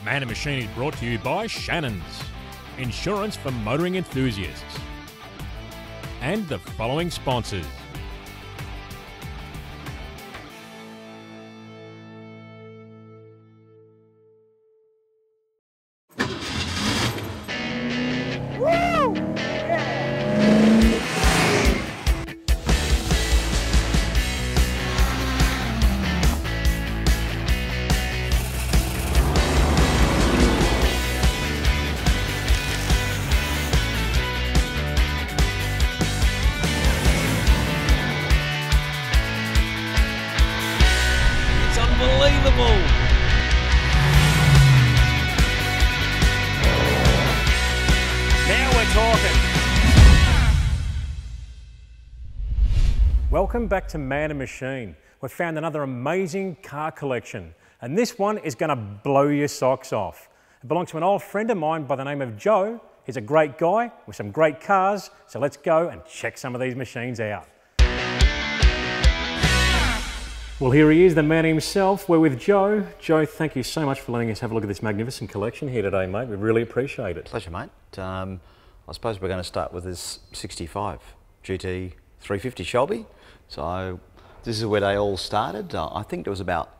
Man and Machine is brought to you by Shannons, insurance for motoring enthusiasts, and the following sponsors. Unbelievable! Now we're talking. Welcome back to Man and Machine. We've found another amazing car collection, and this one is going to blow your socks off. It belongs to an old friend of mine by the name of Joe. He's a great guy with some great cars, so let's go and check some of these machines out. Well, here he is, the man himself. We're with Joe. Joe, thank you so much for letting us have a look at this magnificent collection here today, mate. We really appreciate it. Pleasure, mate. I suppose we're going to start with this 65 GT 350 Shelby. So this is where they all started. I think there was about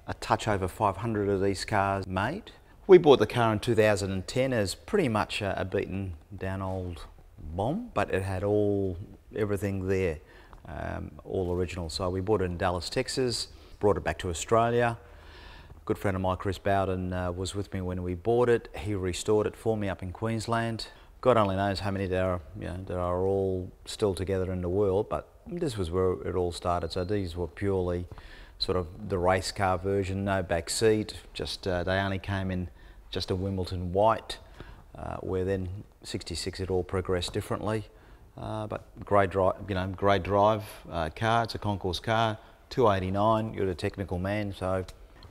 a touch over 500 of these cars made. We bought the car in 2010 as pretty much a beaten down old bomb, but it had everything there. All original. So we bought it in Dallas, Texas, brought it back to Australia. A good friend of mine, Chris Bowden, was with me when we bought it. He restored it for me up in Queensland. God only knows how many there are all still together in the world, but this was where it all started. So these were purely sort of the race car version, no back seat, just they only came in just a Wimbledon white, where then 66 it all progressed differently. But great drive, car. It's a concourse car, 289. You're the technical man, so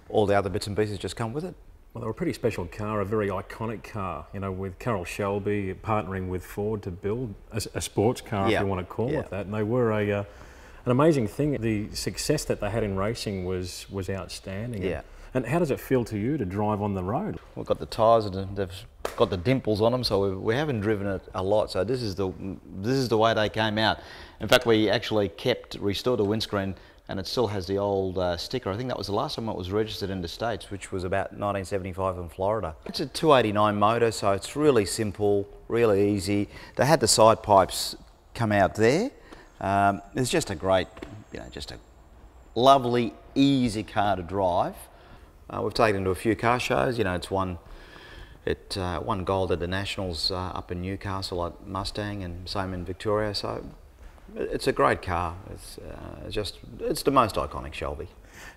all the other bits and pieces just come with it. Well, they're a pretty special car, a very iconic car, with Carroll Shelby partnering with Ford to build a sports car, if you want to call it that. And they were an amazing thing. The success that they had in racing was outstanding. Yeah. And how does it feel to you to drive on the road? We've got the tyres and they've got the dimples on them, so we haven't driven it a lot. So this is the way they came out. In fact, we actually restored the windscreen, and it still has the old sticker. I think that was the last time it was registered in the States, which was about 1975 in Florida. It's a 289 motor, so it's really simple, really easy. They had the side pipes come out there. It's just a great, just a lovely, easy car to drive. We've taken it to a few car shows. It's won gold at the Nationals up in Newcastle at Mustang, and same in Victoria. So it's a great car. It's the most iconic Shelby.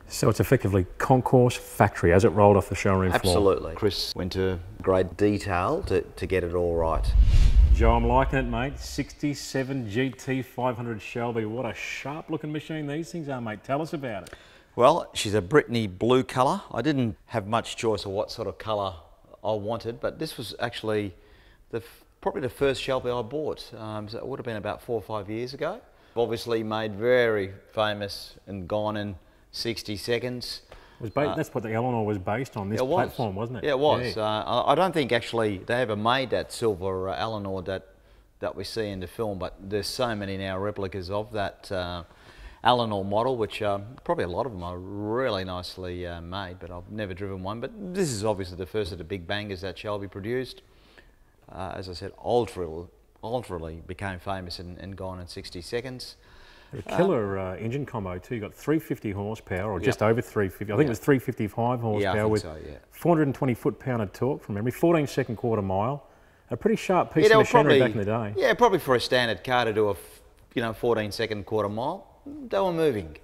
So it's effectively concourse factory as it rolled off the showroom floor. Absolutely. Chris went to great detail to get it all right. Joe, I'm liking it, mate. 67 GT 500 Shelby. What a sharp looking machine these things are, mate. Tell us about it. Well, she's a Brittany blue colour. I didn't have much choice of what sort of colour I wanted, but this was actually probably the first Shelby I bought. So it would have been about 4 or 5 years ago. Obviously made very famous and gone in 60 seconds. That's what the Eleanor was based on, this platform, wasn't it? Yeah, it was. Yeah. I don't think actually they ever made that silver Eleanor that we see in the film, but there's so many now replicas of that Eleanor model, which probably a lot of them are really nicely made, but I've never driven one. But this is obviously the first of the big bangers that Shelby produced. As I said, ultra became famous and gone in 60 seconds. A killer engine combo too. You got 350 horsepower, or just over 350. I think it was 355 horsepower with 420 foot-pound of torque from memory, 14-second quarter mile. A pretty sharp piece of machinery back in the day. Yeah, probably for a standard car to do a 14-second quarter mile. They were moving.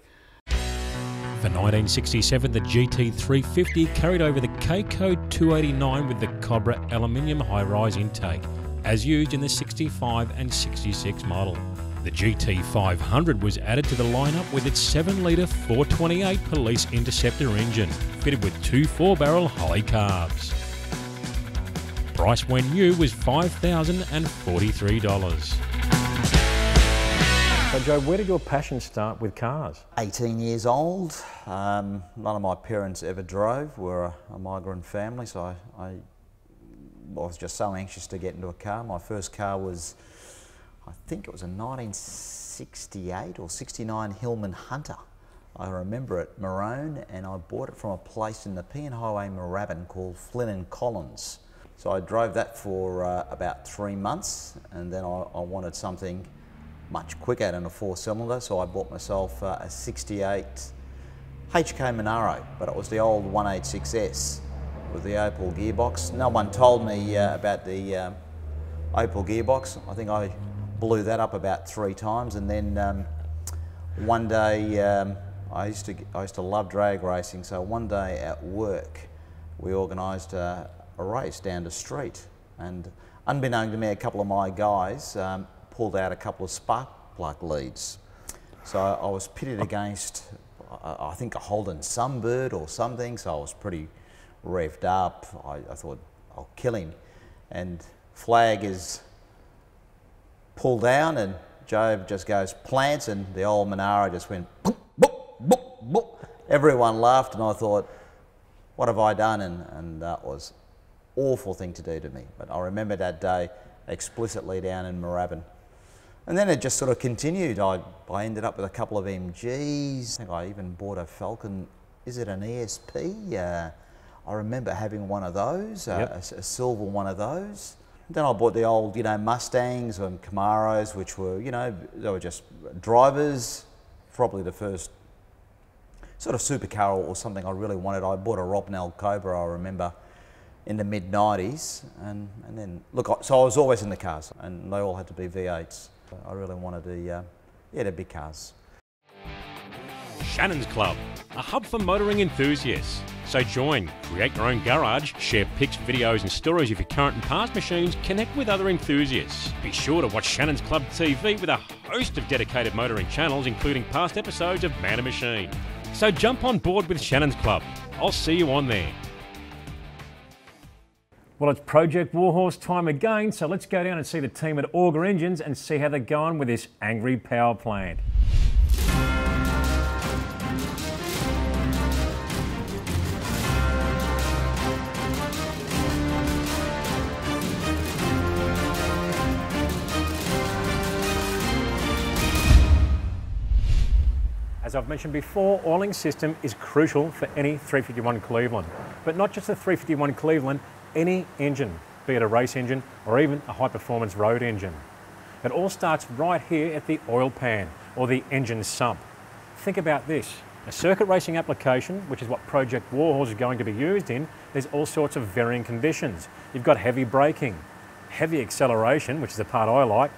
For 1967, the GT 350 carried over the K-Code 289 with the Cobra aluminium high-rise intake, as used in the 65 and 66 model. The GT 500 was added to the lineup with its 7-litre 428 Police Interceptor engine, fitted with 2 4-barrel Holley carbs. Price when new was $5,043. So Joe, where did your passion start with cars? 18 years old. None of my parents ever drove. We're a migrant family, so I was just so anxious to get into a car. My first car was, I think it was a 1968 or 69 Hillman Hunter. I remember it, maroon, and I bought it from a place in the Pean Highway, Moorabbin, called Flynn and Collins. So I drove that for about 3 months, and then I wanted something much quicker than a 4-cylinder, so I bought myself a 68 HK Monaro, but it was the old 186S with the Opel gearbox. No one told me about the Opel gearbox. I think I blew that up about 3 times, and then one day I used to love drag racing, so one day at work we organised a race down the street, and unbeknown to me, a couple of my guys pulled out a couple of spark plug leads. So I was pitted against, I think, a Holden Sunbird or something, so I was pretty revved up. I thought, I'll kill him. And flag is pulled down, and Joe just goes plants, and the old Monaro just went boop, boop, boop, boop. Everyone laughed, and I thought, what have I done? And that was an awful thing to do to me. But I remember that day explicitly down in Moorabbin. And then it just sort of continued. I ended up with a couple of MGs. I think I even bought a Falcon, is it an ESP? I remember having one of those, yep. a silver one of those. Then I bought the old, Mustangs and Camaros, which were, they were just drivers. Probably the first sort of supercar or something I really wanted. I bought a Robnell Cobra, I remember, in the mid-90s. And then, look, so I was always in the cars, and they all had to be V8s. I really wanted the big cars. Shannons Club, a hub for motoring enthusiasts. So join, create your own garage, share pics, videos and stories of your current and past machines, connect with other enthusiasts. Be sure to watch Shannons Club TV with a host of dedicated motoring channels, including past episodes of Man and Machine. So jump on board with Shannons Club. I'll see you on there. Well, it's Project Warhorse time again, so let's go down and see the team at Auger Engines and see how they're going with this angry power plant. As I've mentioned before, oiling system is crucial for any 351 Cleveland, but not just the 351 Cleveland, any engine, be it a race engine or even a high-performance road engine. It all starts right here at the oil pan or the engine sump. Think about this, a circuit racing application, which is what Project Warhorse is going to be used in, there's all sorts of varying conditions. You've got heavy braking, heavy acceleration, which is the part I like,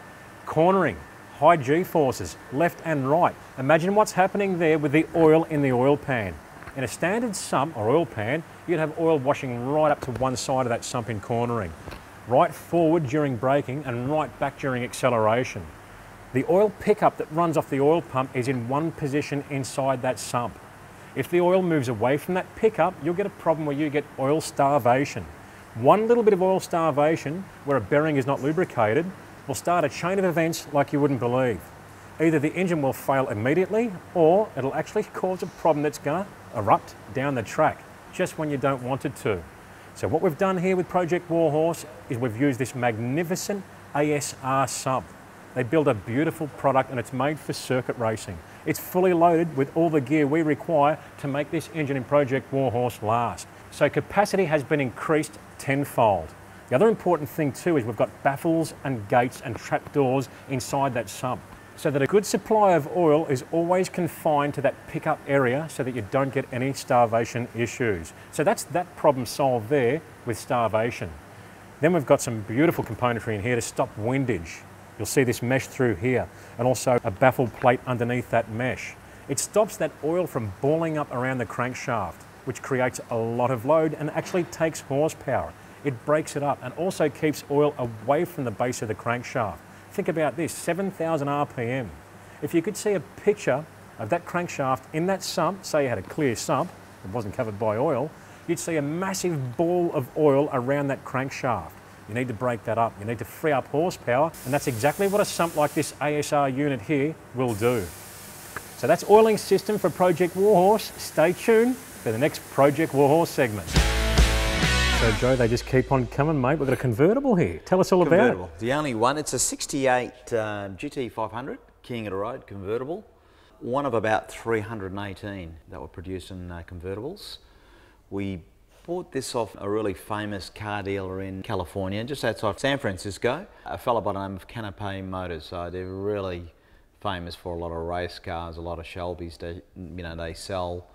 cornering, high G-forces, left and right. Imagine what's happening there with the oil in the oil pan. In a standard sump or oil pan, you'd have oil washing right up to one side of that sump in cornering, right forward during braking and right back during acceleration. The oil pickup that runs off the oil pump is in one position inside that sump. If the oil moves away from that pickup, you'll get a problem where you get oil starvation. One little bit of oil starvation, where a bearing is not lubricated, will start a chain of events like you wouldn't believe. Either the engine will fail immediately, or it'll actually cause a problem that's going to erupt down the track, just when you don't want it to. So what we've done here with Project Warhorse is we've used this magnificent ASR sump. They build a beautiful product and it's made for circuit racing. It's fully loaded with all the gear we require to make this engine in Project Warhorse last. So capacity has been increased tenfold. The other important thing too is we've got baffles and gates and trapdoors inside that sump, so that a good supply of oil is always confined to that pickup area so that you don't get any starvation issues. So that's that problem solved there with starvation. Then we've got some beautiful componentry in here to stop windage. You'll see this mesh through here, and also a baffle plate underneath that mesh. It stops that oil from balling up around the crankshaft, which creates a lot of load and actually takes horsepower. It breaks it up and also keeps oil away from the base of the crankshaft. Think about this, 7,000 RPM. If you could see a picture of that crankshaft in that sump, say you had a clear sump, it wasn't covered by oil, you'd see a massive ball of oil around that crankshaft. you need to break that up. You need to free up horsepower, and that's exactly what a sump like this ASR unit here will do. So that's oiling system for Project Warhorse. Stay tuned for the next Project Warhorse segment. So Joe, they just keep on coming, mate. We've got a convertible here. Tell us all about it. The only one. It's a 68 GT 500 King of the Road convertible. One of about 318 that were produced in convertibles. We bought this off a really famous car dealer in California, just outside San Francisco, a fellow by the name of Canopy Motors. So they're really famous for a lot of race cars, a lot of Shelbys. They sell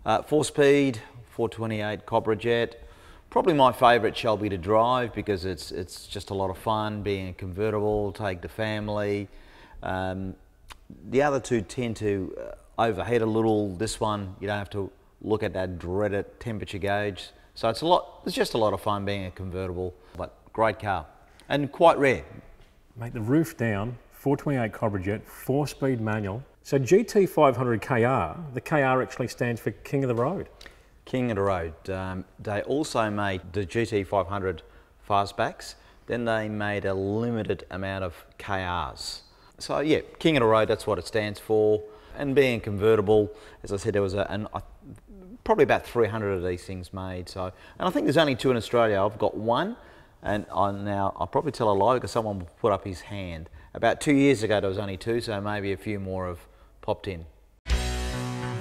4-speed, 428 Cobra Jet. Probably my favourite Shelby to drive because it's just a lot of fun being a convertible, take the family. The other two tend to overheat a little. This one, you don't have to look at that dreaded temperature gauge. So it's just a lot of fun being a convertible, but great car and quite rare. Mate, the roof down, 428 Cobra Jet, 4-speed manual. So GT 500 KR, the KR actually stands for King of the Road. King of the Road. They also made the GT 500 fastbacks. Then they made a limited amount of KRs. So yeah, King of the Road, that's what it stands for. And being convertible, as I said, there was probably about 300 of these things made. So, and I think there's only 2 in Australia. I've got one, and I'll probably tell a lie because someone will put up his hand. About 2 years ago, there was only 2, so maybe a few more have popped in.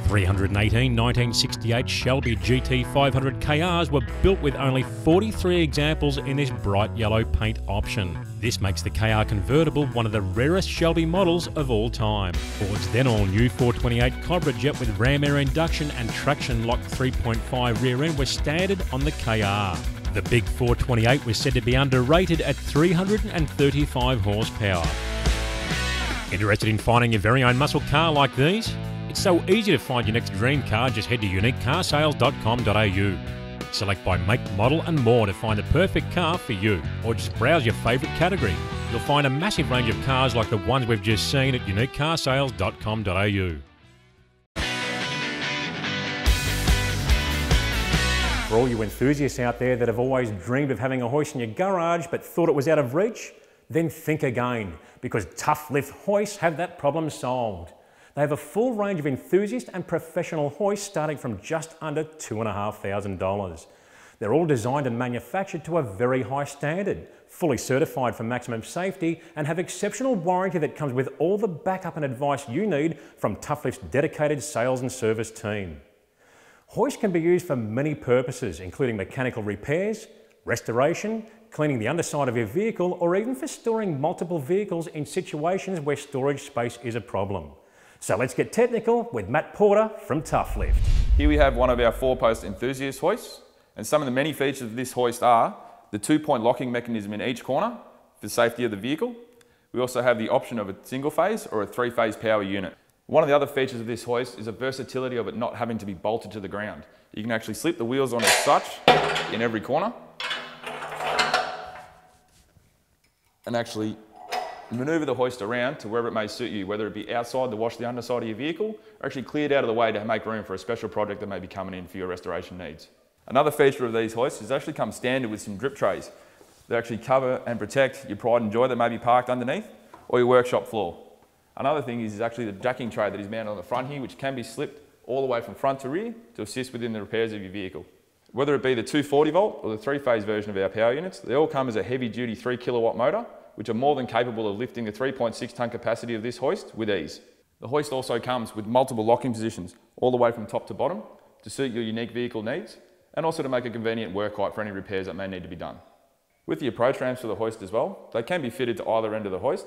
318 1968 Shelby GT 500 KRs were built with only 43 examples in this bright yellow paint option. This makes the KR convertible one of the rarest Shelby models of all time. Ford's then all-new 428 Cobra Jet with ram air induction and traction lock 3.5 rear end was standard on the KR. The big 428 was said to be underrated at 335 horsepower. Interested in finding your very own muscle car like these? It's so easy to find your next dream car. Just head to uniquecarsales.com.au. Select by make, model and more to find the perfect car for you, or just browse your favourite category. You'll find a massive range of cars like the ones we've just seen at uniquecarsales.com.au. For all you enthusiasts out there that have always dreamed of having a hoist in your garage but thought it was out of reach, then think again, because Tough Lift hoists have that problem solved. They have a full range of enthusiast and professional hoists starting from just under $2,500. They're all designed and manufactured to a very high standard, fully certified for maximum safety, and have exceptional warranty that comes with all the backup and advice you need from Tough Lift's dedicated sales and service team. Hoists can be used for many purposes, including mechanical repairs, restoration, cleaning the underside of your vehicle, or even for storing multiple vehicles in situations where storage space is a problem. So let's get technical with Matt Porter from Tough Lift. Here we have one of our 4-post enthusiast hoists, and some of the many features of this hoist are the 2-point locking mechanism in each corner for the safety of the vehicle. We also have the option of a single phase or a 3-phase power unit. One of the other features of this hoist is the versatility of it not having to be bolted to the ground. You can actually slip the wheels on as such in every corner and actually manoeuvre the hoist around to wherever it may suit you, whether it be outside to wash the underside of your vehicle or actually cleared out of the way to make room for a special project that may be coming in for your restoration needs. Another feature of these hoists is actually come standard with some drip trays that actually cover and protect your pride and joy that may be parked underneath or your workshop floor. Another thing is actually the jacking tray that is mounted on the front here, which can be slipped all the way from front to rear to assist within the repairs of your vehicle. Whether it be the 240 volt or the 3-phase version of our power units, they all come as a heavy duty 3 kilowatt motor, which are more than capable of lifting the 3.6 tonne capacity of this hoist with ease. The hoist also comes with multiple locking positions all the way from top to bottom to suit your unique vehicle needs and also to make a convenient work height for any repairs that may need to be done. With the approach ramps for the hoist as well, they can be fitted to either end of the hoist,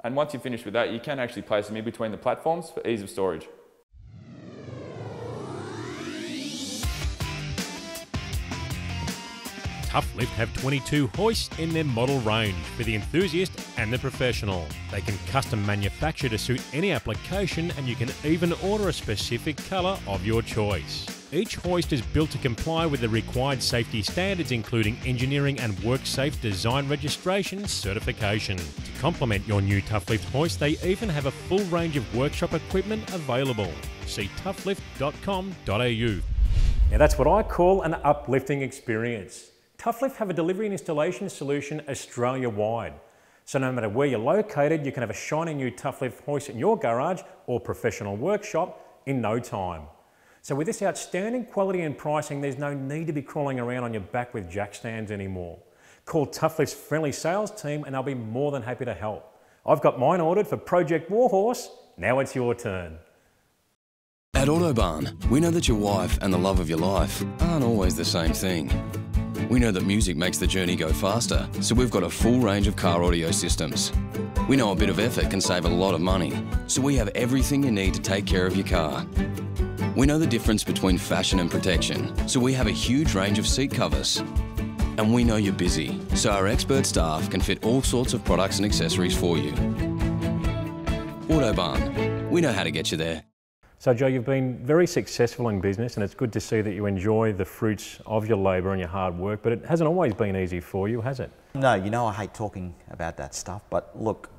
and once you're finished with that, you can actually place them in between the platforms for ease of storage. Tough Lift have 22 hoists in their model range for the enthusiast and the professional. They can custom manufacture to suit any application, and you can even order a specific colour of your choice. Each hoist is built to comply with the required safety standards, including engineering and work-safe design registration certification. To complement your new Tough Lift hoist, they even have a full range of workshop equipment available. See toughlift.com.au. Now that's what I call an uplifting experience. Tough Lift have a delivery and installation solution Australia-wide. So no matter where you're located, you can have a shiny new Tough Lift hoist in your garage or professional workshop in no time. So with this outstanding quality and pricing, there's no need to be crawling around on your back with jack stands anymore. Call Tough Lift's friendly sales team and they'll be more than happy to help. I've got mine ordered for Project Warhorse. Now it's your turn. At Autobarn, we know that your wife and the love of your life aren't always the same thing. We know that music makes the journey go faster, so we've got a full range of car audio systems. We know a bit of effort can save a lot of money, so we have everything you need to take care of your car. We know the difference between fashion and protection, so we have a huge range of seat covers. And we know you're busy, so our expert staff can fit all sorts of products and accessories for you. Autobarn, we know how to get you there. So Joe, you've been very successful in business and it's good to see that you enjoy the fruits of your labour and your hard work, but it hasn't always been easy for you, has it? No, you know I hate talking about that stuff, but look,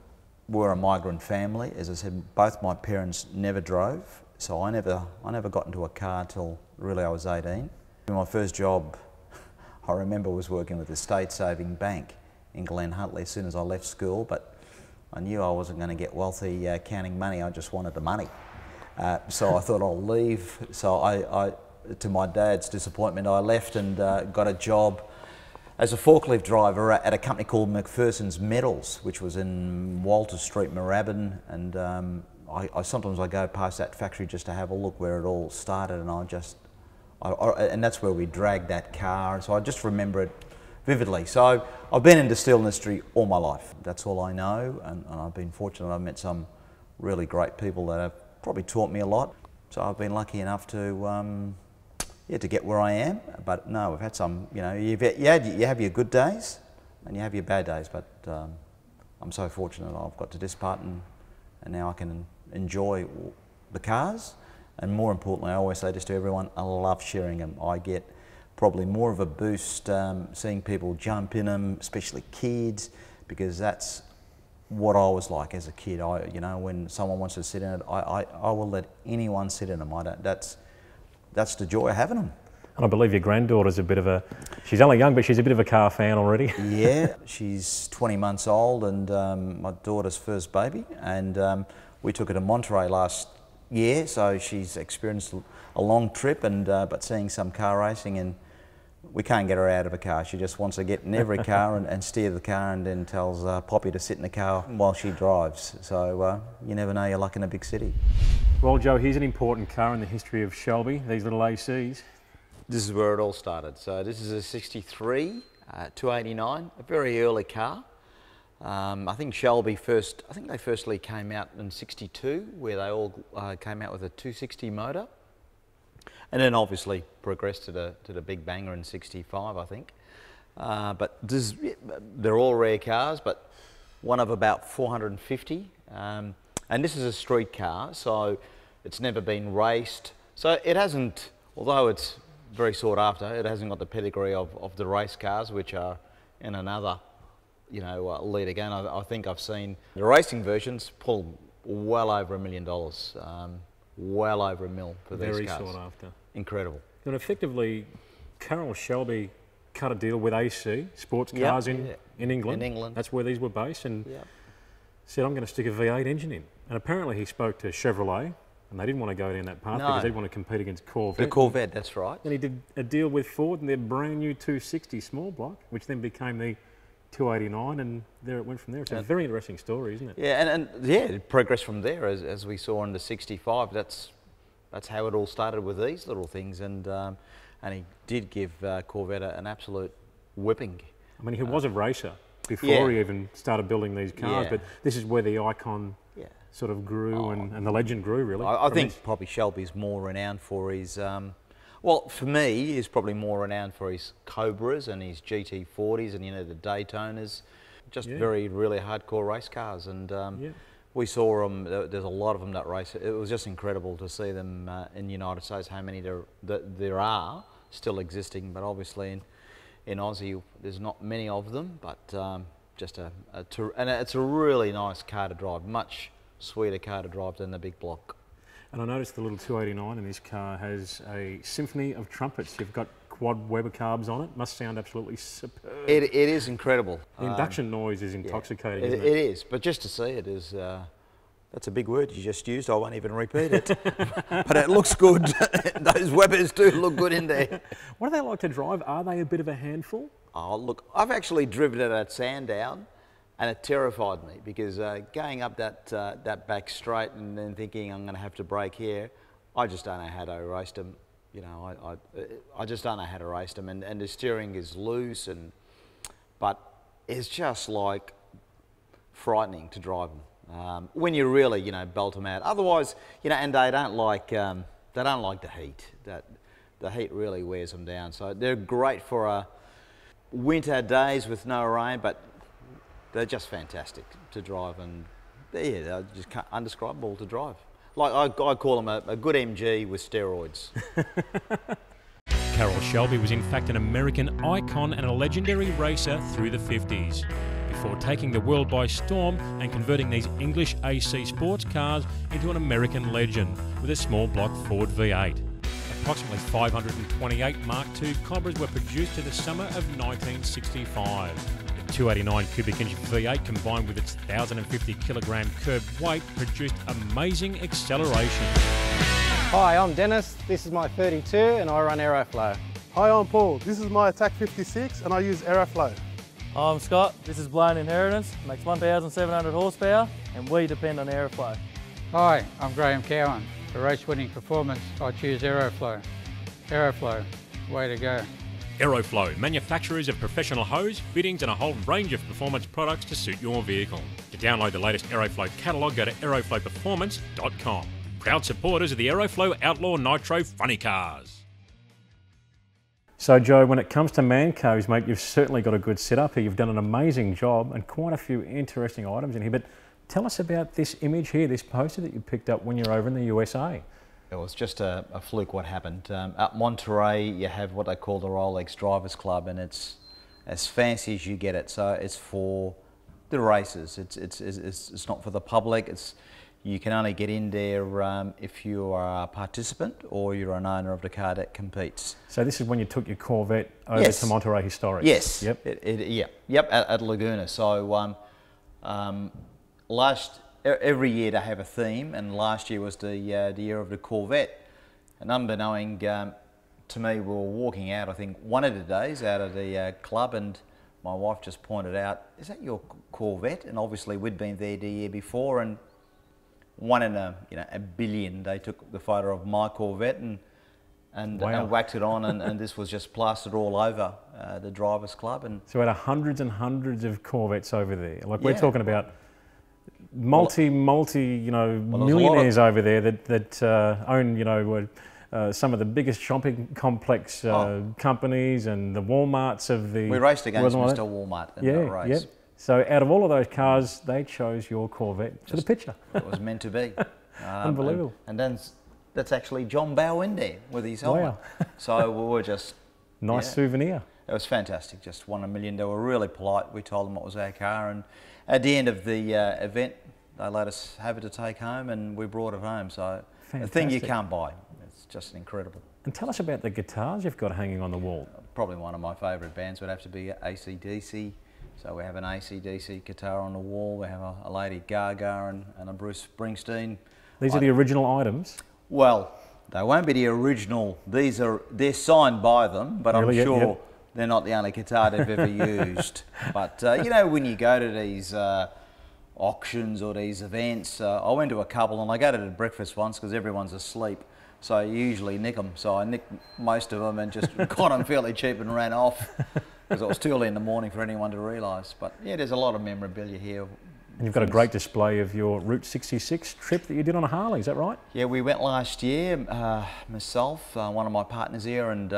we're a migrant family. As I said, both my parents never drove, so I never got into a car till really I was 18. My first job, I remember, was working with the State Saving Bank in Glen Huntly as soon as I left school, but I knew I wasn't going to get wealthy counting money, I just wanted the money. So I thought I'll leave. So I, to my dad's disappointment, I left and got a job as a forklift driver at a company called McPherson's Metals, which was in Walter Street, Moorabbin. And sometimes I go past that factory just to have a look where it all started, and and that's where we dragged that car. So I just remember it vividly. So I've been in the steel industry all my life. That's all I know, and I've been fortunate. I've met some really great people that have probably taught me a lot. So I've been lucky enough to to get where I am. But no, we've had some, you know, you have your good days and you have your bad days, but I'm so fortunate I've got to this part, and now I can enjoy the cars. And more importantly, I always say this to everyone, I love sharing them. I get probably more of a boost seeing people jump in them, especially kids, because that's what I was like as a kid. You know, when someone wants to sit in it, I will let anyone sit in them. That's the joy of having them. And I believe your granddaughter's a bit of she's only young, but she's a bit of a car fan already. Yeah, she's 20 months old and my daughter's first baby. And we took her to Monterey last year, so she's experienced a long trip, and but seeing some car racing, and we can't get her out of a car. She just wants to get in every car and steer the car, and then tells Poppy to sit in the car while she drives. So you never know your luck in a big city. Well, Joe, here's an important car in the history of Shelby, these little ACs. This is where it all started. So this is a 63 289, a very early car. I think Shelby they firstly came out in 62, where they all came out with a 260 motor. And then obviously progressed to the big banger in 65, I think. But they're all rare cars, but one of about 450. And this is a street car, so it's never been raced. So it hasn't, although it's very sought after, it hasn't got the pedigree of the race cars, which are in another, you know, league again. I think I've seen the racing versions pull well over $1 million. Well over $1 million for these cars. Very sought after. Incredible. And effectively, Carroll Shelby cut a deal with AC, sports cars in England. In England. That's where these were based, and said, I'm going to stick a V8 engine in. And apparently he spoke to Chevrolet, and they didn't want to go down that path because they want to compete against Corvette. The Corvette, that's right. And he did a deal with Ford and their brand new 260 small block, which then became the 289, and there it went from there. It's a very interesting story, isn't it? Yeah, and it progressed from there, as we saw in the 65. That's how it all started with these little things, and he did give Corvette an absolute whipping. I mean, he was a racer before he even started building these cars, but this is where the icon sort of grew and the legend grew, really. I think probably Shelby's more renowned for his, well, for me, he's probably more renowned for his Cobras and his GT40s and, you know, the Daytonas, just very, really hardcore race cars. And we saw them, there's a lot of them that race. It was just incredible to see them in the United States, how many there are still existing, but obviously in Aussie there's not many of them, but just and it's a really nice car to drive, much sweeter car to drive than the big block. And I noticed the little 289 in this car has a symphony of trumpets. You've got quad Weber carbs on it. Must sound absolutely superb. It is incredible. The induction noise is intoxicating, isn't it is, but just to see it is, that's a big word you just used. I won't even repeat it. But it looks good. Those Webers do look good in there. What do they like to drive? Are they a bit of a handful? Oh, look, I've actually driven it at Sandown, and it terrified me because going up that back straight and then thinking I'm going to have to brake here, I just don't know how to race them. You know, I just don't know how to race them, and the steering is loose, but it's just like frightening to drive them when you really, you know, belt them out. Otherwise, you know, and they don't like the heat. The heat really wears them down. So they're great for winter days with no rain, but they're just fantastic to drive, and they're just undescribable to drive. Like I call them a good MG with steroids. Carroll Shelby was in fact an American icon and a legendary racer through the 50s, before taking the world by storm and converting these English AC sports cars into an American legend with a small block Ford V8. Approximately 528 Mark II Cobras were produced in the summer of 1965. The 289 cubic inch V8 combined with its 1,050 kilogram curbed weight produced amazing acceleration. Hi, I'm Dennis. This is my 32 and I run Aeroflow. Hi, I'm Paul. This is my Attack 56 and I use Aeroflow. I'm Scott. This is Blaine Inheritance. Makes 1,700 horsepower and we depend on Aeroflow. Hi, I'm Graham Cowan. For race-winning performance, I choose Aeroflow. Aeroflow, way to go. Aeroflow, manufacturers of professional hose, fittings and a whole range of performance products to suit your vehicle. To download the latest Aeroflow catalogue, go to aeroflowperformance.com. Proud supporters of the Aeroflow Outlaw Nitro Funny Cars. So Joe, when it comes to man caves, mate, you've certainly got a good setup here. You've done an amazing job and quite a few interesting items in here. But tell us about this image here, this poster that you picked up when you're over in the USA. It was just a fluke what happened. At Monterey, you have what they call the Rolex Drivers Club, and it's as fancy as you get it. So it's for the racers. It's not for the public. You can only get in there if you are a participant or you're an owner of the car that competes. So this is when you took your Corvette over to Monterey Historic? Yes. Yep. Yep, at Laguna. So every year they have a theme, and last year was the year of the Corvette. And unbeknown to me, we were walking out, I think, one of the days out of the club, and my wife just pointed out, "Is that your Corvette?" And obviously we'd been there the year before, and one in a billion they took the photo of my Corvette and whacked it on, and this was just plastered all over the Drivers Club. And so we had hundreds and hundreds of Corvettes over there. Like we're talking about multi millionaires over there that own some of the biggest shopping complex companies and the Walmarts of the. We raced against Mr. Walmart in that race. Yep. So out of all of those cars, they chose your Corvette for the picture. It was meant to be. Unbelievable. And then that's actually John Bow in there with his helmet. Wow. So we were just... Nice souvenir. It was fantastic, just won $1 million. They were really polite. We told them it was our car, and at the end of the event, they let us have it to take home, and we brought it home. So a thing you can't buy. It's just incredible. And tell us about the guitars you've got hanging on the wall. Probably one of my favourite bands would have to be AC/DC. So we have an AC/DC guitar on the wall, we have a Lady Gaga and a Bruce Springsteen. These are the original items? Well, they won't be the original. They're signed by them, but I'm sure they're not the only guitar they've ever used. But you know, when you go to these auctions or these events, I went to a couple, and I go to the breakfast once because everyone's asleep. So I usually nick them. So I nicked most of them and just got them fairly cheap and ran off. Because it was too early in the morning for anyone to realise. But yeah, there's a lot of memorabilia here. And you've got a great display of your Route 66 trip that you did on a Harley, is that right? Yeah, we went last year, myself, one of my partners here, and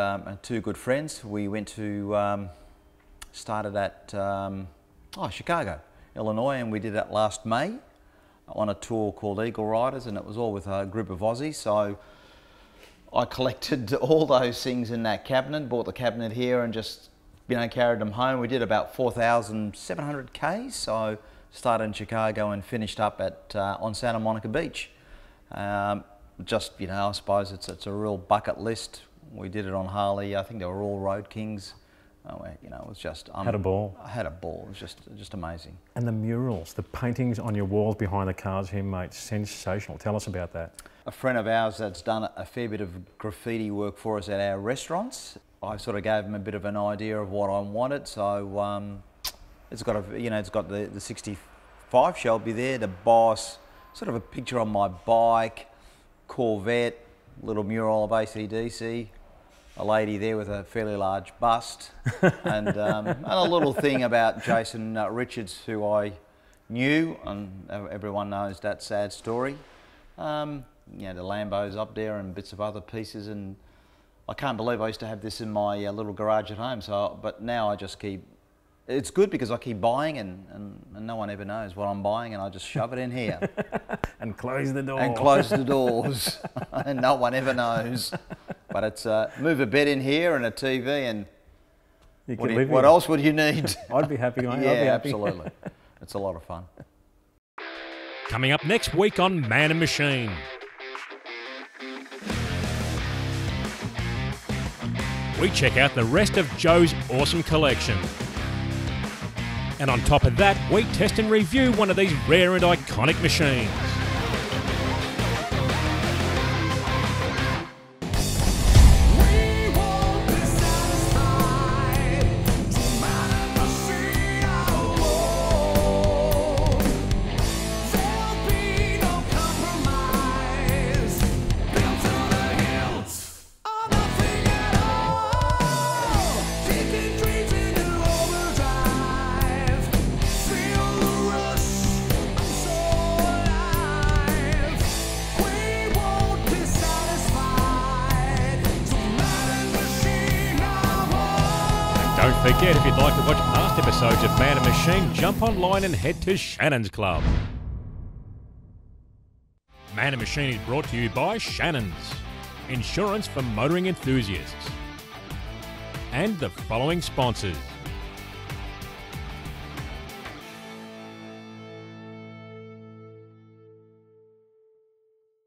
two good friends. We went to, started at Chicago, Illinois, and we did that last May on a tour called Eagle Riders, and it was all with a group of Aussies. So I collected all those things in that cabinet, bought the cabinet here, and just carried them home. We did about 4,700 Ks, so started in Chicago and finished up at on Santa Monica Beach. I suppose it's a real bucket list We did it on Harley. I think they were all Road Kings. You know, it was just... Had a ball. I had a ball. It was just amazing. And the murals, the paintings on your walls behind the cars here, mate, sensational. Tell us about that. A friend of ours that's done a fair bit of graffiti work for us at our restaurants. I sort of gave him a bit of an idea of what I wanted. So it's got it's got the 65 Shelby there, the boss, sort of a picture on my bike, Corvette, little mural of AC/DC. A lady there with a fairly large bust, and a little thing about Jason Richards, who I knew, and everyone knows that sad story. You know, the Lambos up there and bits of other pieces, and I can't believe I used to have this in my little garage at home. So, but now I just keep. It's good because I keep buying, and no one ever knows what I'm buying, and I just shove it in here. And close the door. And close the doors, and no one ever knows. But it's move a bed in here and a TV, and what else would you need? I'd be happy. Yeah, I'd be happy. Absolutely. It's a lot of fun. Coming up next week on Man and Machine. We check out the rest of Joe's awesome collection. And on top of that, we test and review one of these rare and iconic machines. Don't forget, if you'd like to watch past episodes of Man and Machine, jump online and head to Shannons Club. Man and Machine is brought to you by Shannons, insurance for motoring enthusiasts, and the following sponsors.